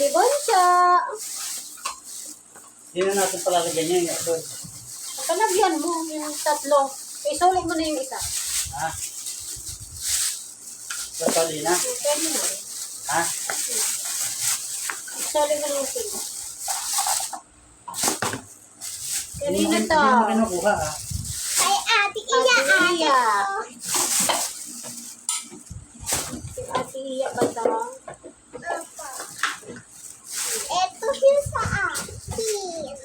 ni Bonsa. Hindi na natin palalagyan yan. Pagkalagyan mo yung tatlo. Isulit mo na yung isa. Ha? Sasali na? Pwede na. Ha? Isulit mo na yung isa. Kanina Hindi to. mo kinukuha ha? Kay Ate Iya, Ate ate Iya. ko. Si Ate Iya ba ito? Opo. Ito yung sa akin.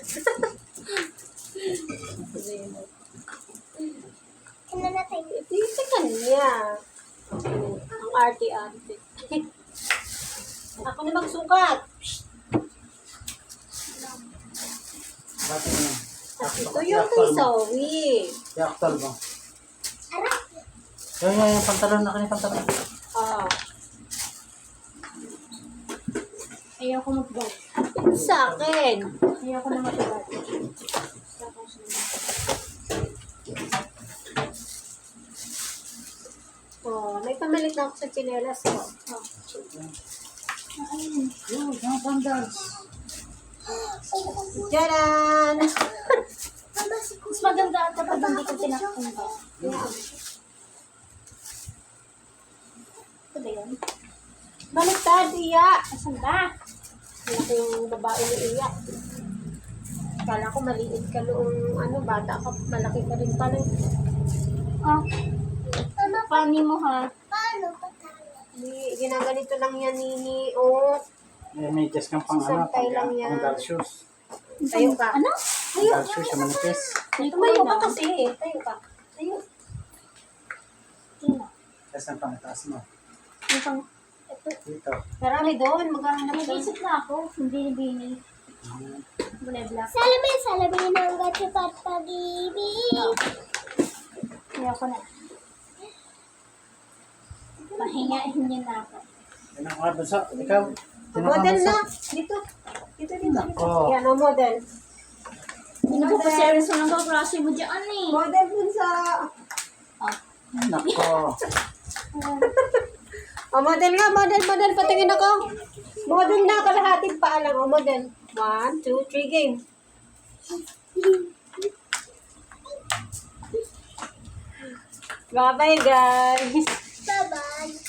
Ano na tayo? Ito yung sa kanya. Ang arte-arte. Ako na magsukat. Bakit mo? Ito yung kay Zoe. Yaktal mo. Aray. Yung pantalon na kanina pantalon. Ah. Ayoko mag-vlog. Ito sa akin. Ayoko na mag-vlog. Oh, may pamalit na ako sa tsinelas ko. Oh. Yung sandals. Jaran! Mas maganda at kapag hindi ko tinapunta. Ito ba yun? Baliktad, Iya! Asan ba? Malaki yung babae ni Iya. Kala ko maliit ka noong bata ka. Malaki ka rin pala. Oh. Paano mo ha? Paano pa Ginaganito lang yan ni O. May just kang pang Sasantay lang yan. pang shoes. Tayo ka. Ano? Pang shoes yung manipis. Tumayo ka kasi. Tayo ka. Tayo. Sino? Tapos ang pangataas mo. Ito. Dito. Marami doon. Maghahanap doon. Nag-isip na ako. Hindi ni Bini. Bulebla. Salamin ng gatsi pat pag-ibig. Ayoko na. Pahingahin niyo na ako. Yan ang mga bansa. Ikaw. Model na. Dito. Dito. Nako. Yan ang model. Hindi ko pa serious ng kaklase mo dyan eh. Model dun sa... Nako. O, model nga. Model. Patingin ako. Model na. Kalahating paa lang. O, model. 1, 2, 3, game. Bye-bye, guys. Bye-bye.